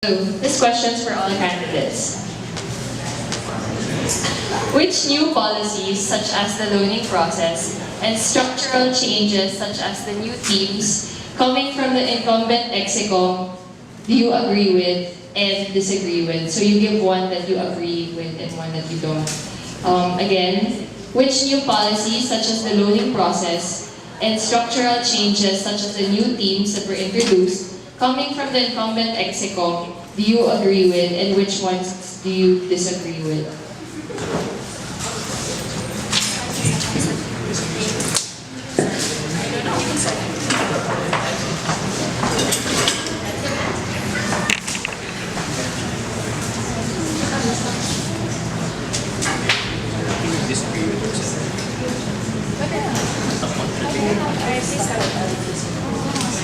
So, this question's for all candidates. Which new policies, such as the loaning process, and structural changes, such as the new teams, coming from the incumbent Execom, do you agree with and disagree with? So you give one that you agree with and one that you don't. Again, which new policies, such as the loaning process, and structural changes, such as the new teams that were introduced, coming from the incumbent Execom, do you agree with, and which ones do you disagree with?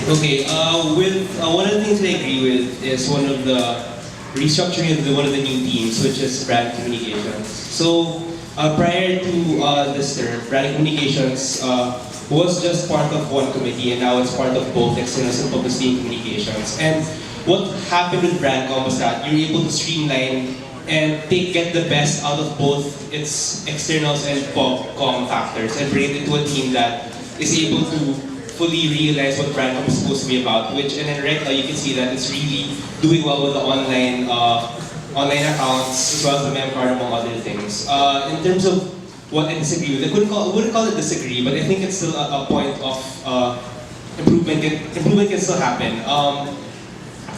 Okay, one of the things I agree with is one of the restructuring of one of the new teams, which is brand communications. So prior to this term, brand communications was just part of one committee, and now it's part of both externals and publicity and communications. And what happened with Brandcom was that you're able to streamline and get the best out of both its externals and PubCom factors and bring it into a team that is able to fully realize what Brandcom is supposed to be about. And then right now you can see that it's really doing well with the online accounts as well as the mem card, among other things. In terms of what I disagree with, I wouldn't call it disagree, but I think it's still a point of improvement. Improvement can still happen.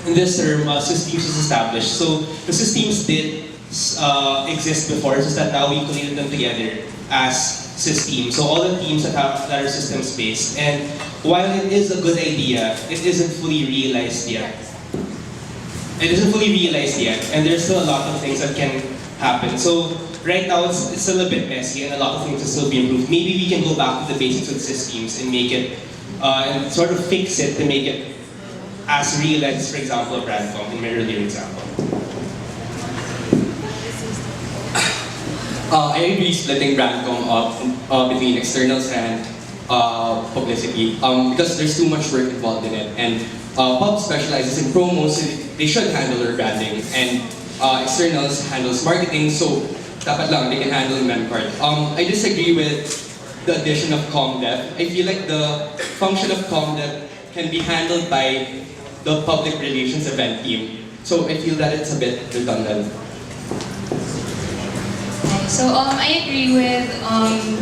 In this term, systems is established. So the systems did exist before, it's just that now we collated them together as systems. So all the teams that are systems based. And while it is a good idea, it isn't fully realized yet. It isn't fully realized yet, and there's still a lot of things that can happen. So right now it's still a bit messy, and a lot of things can still be improved. Maybe we can go back to the basics with systems and make it, and sort of fix it to make it as real as, for example, Brandcom in my earlier example. I agree splitting Brandcom up between externals and publicity because there's too much work involved in it. And Pub specializes in promos, so they should handle their branding, and externals handles marketing, so dapat lang they can handle mem card. I disagree with the addition of ComDev. I feel like the function of ComDev can be handled by the public relations event team. So I feel that it's a bit redundant. So I agree with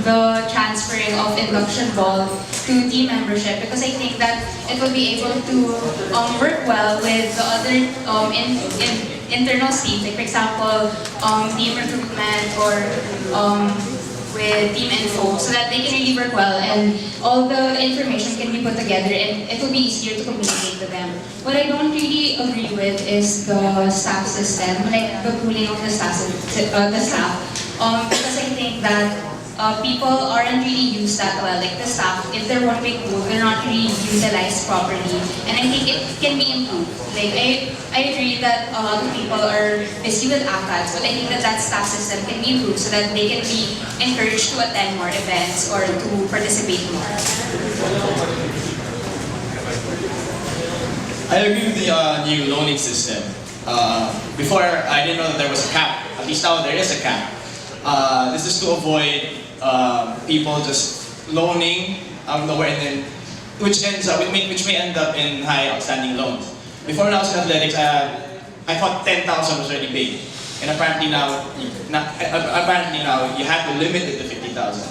the transferring of induction ball to team membership because I think that it will be able to work well with the other internal teams, like for example, team recruitment or with team info, so that they can really work well and all the information can be put together and it will be easier to communicate to them. What I don't really agree with is the staff system, like the pooling of the staff. Because I think that people aren't really used that well. Like the staff, if they're one big pool, they're not really utilized properly. And I think it can be improved. Like I agree that a lot of people are busy with ACADS, but I think that staff system can be improved so that they can be encouraged to attend more events or to participate more. I agree with the new loaning system. Before, I didn't know that there was a cap. At least now there is a cap. This is to avoid people just loaning out of nowhere, and then which may end up in high outstanding loans. Before when I was in athletics, I thought 10,000 was already paid, and apparently now you have to limit it to 50,000,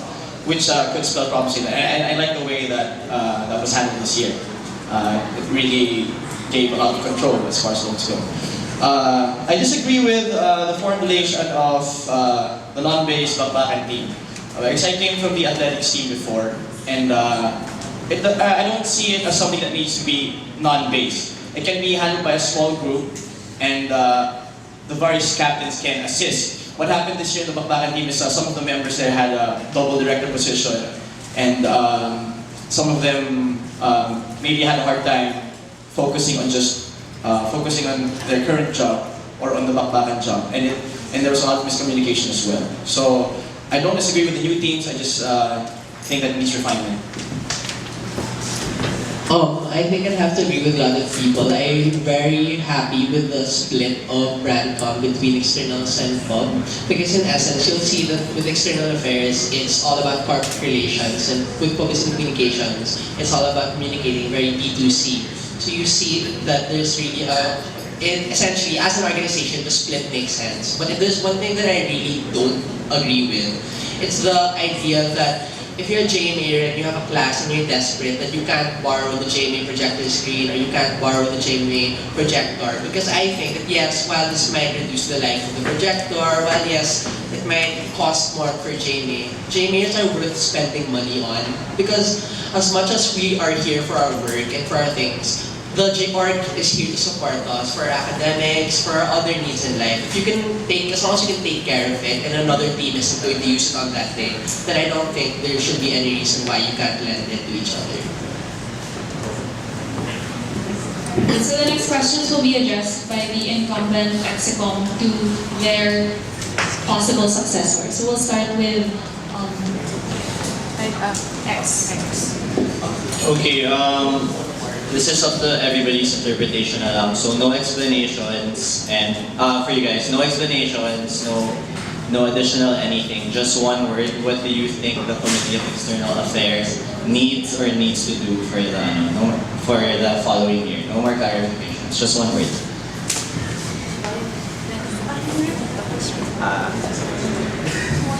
which could spell problems in there. And I like the way that that was handled this year. It really gave a lot of control as far as loans go. I disagree with the formulation of the non-based bakbakan team. Because I came from the athletics team before, and I don't see it as something that needs to be non-based. It can be handled by a small group, and the various captains can assist. What happened this year in the bakbakan team is some of the members there had a double director position, and some of them maybe had a hard time focusing on their current job or on the bakbakan job, and there was a lot of miscommunication as well. So I don't disagree with the new teams. I just think that it needs refinement. I think I'd have to agree with a lot of people. I'm very happy with the split of Brandcom between externals and pub, because in essence, you'll see that with external affairs, it's all about corporate relations, and with public communications, it's all about communicating very B2C. So you see that there's really essentially, as an organization, the split makes sense. But if there's one thing that I really don't agree with, it's the idea that if you're a JMA and you have a class and you're desperate, that you can't borrow the JMA projector screen or you can't borrow the JMA projector. Because I think that yes, while this might reduce the life of the projector, while yes, it might cost more for JMA, JMAs are worth spending money on. Because as much as we are here for our work and for our things, the JORG is here to support us for our academics, for our other needs in life. If you can take, as long as you can take care of it, and another team is going to use it on that day, then I don't think there should be any reason why you can't lend it to each other. So the next questions will be addressed by the incumbent Exicom to their possible successor. So we'll start with X. Okay, this is up to everybody's interpretation na lang. So no explanations, and for you guys, no explanations, no additional anything. Just one word. What do you think the Committee of External Affairs needs or needs to do for the following year? No more clarifications. Just one word.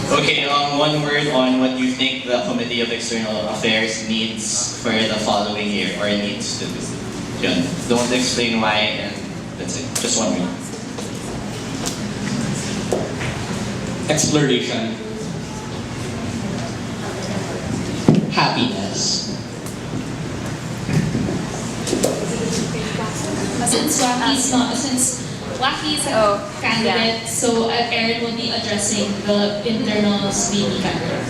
Okay, one word on what you think the Committee of External Affairs needs for the following year, or needs to do. Yun. Don't explain why, and that's it. Just one word. Exploration. Happiness. Since Wacky is a candidate, so Erin will be addressing the internals VP candidate.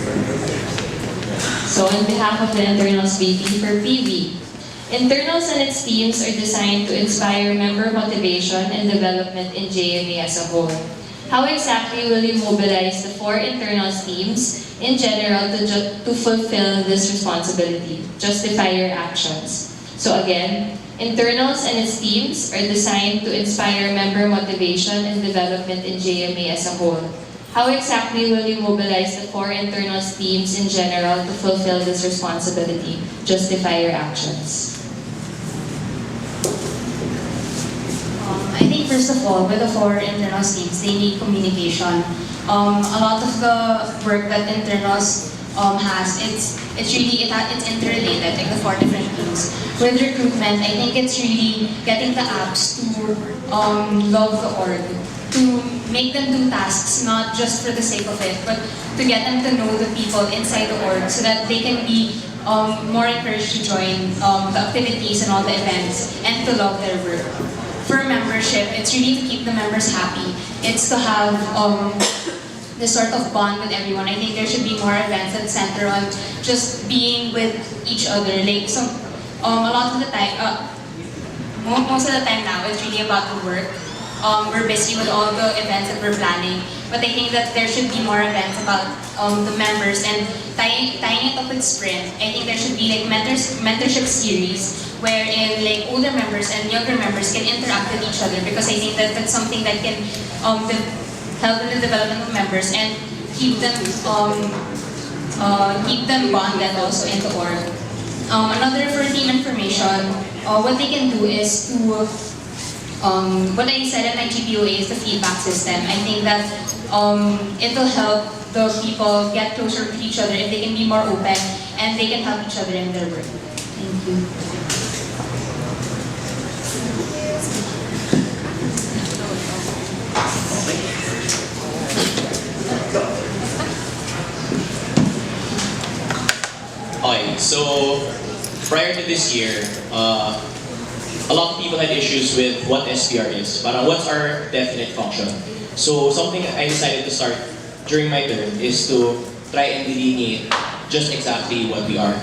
So on behalf of the internals VP for PV, internals and its teams are designed to inspire member motivation and development in JMA as a whole. How exactly will you mobilize the 4 internals teams in general to fulfill this responsibility? Justify your actions. So again, internals and its teams are designed to inspire member motivation and development in JMA as a whole. How exactly will you mobilize the 4 internals teams in general to fulfill this responsibility? Justify your actions. I think first of all, with the 4 internals teams, they need communication. A lot of the work that internals has, it's interrelated, like the 4 different teams. With recruitment, I think it's really getting the apps to love the org, to make them do tasks not just for the sake of it, but to get them to know the people inside the org so that they can be more encouraged to join the activities and all the events and to love their work. For membership, it's really to keep the members happy. It's to have this sort of bond with everyone. I think there should be more events that center on just being with each other. Like a lot of the time, most of the time now, it's really about the work. We're busy with all the events that we're planning, but I think that there should be more events about the members and tying it up with Sprint. I think there should be like mentorship series wherein like older members and younger members can interact with each other, because I think that that's something that can help in the development of members and keep them bonded also in the org. Another for team information, what they can do is to what I said in my GPOA is the feedback system. I think that it will help the people get closer to each other if they can be more open and they can help each other in their work. Thank you. Okay, so prior to this year, a lot of people had issues with what SPR is, but what's our definite function. So something I decided to start during my term is to try and delineate just exactly what we are,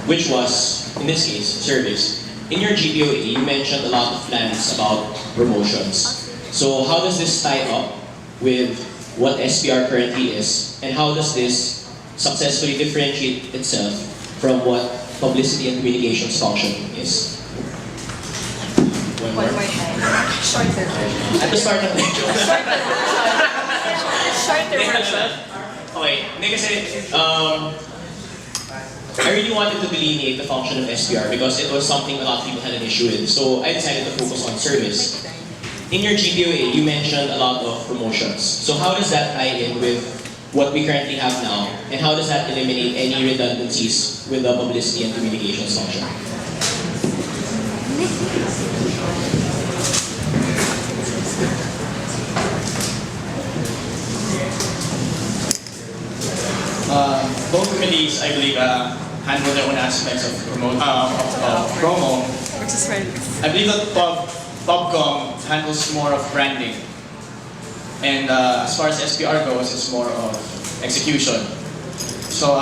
which was, in this case, service. In your GPOA, you mentioned a lot of plans about promotions. So how does this tie up with what SPR currently is, and how does this successfully differentiate itself from what publicity and communications function is? One more time. Shorter version. At the start of the Shorter version. Okay, hindi kasi, I really wanted to delineate the function of SPR because it was something a lot of people had an issue with. So I decided to focus on service. In your GPOA, you mentioned a lot of promotions. So how does that tie in with what we currently have now? And how does that eliminate any redundancies with the publicity and communications function? Both committees, I believe, handle their own aspects of promo. Which is very I believe that PubCom handles more of branding. And as far as SPR goes, it's more of execution. So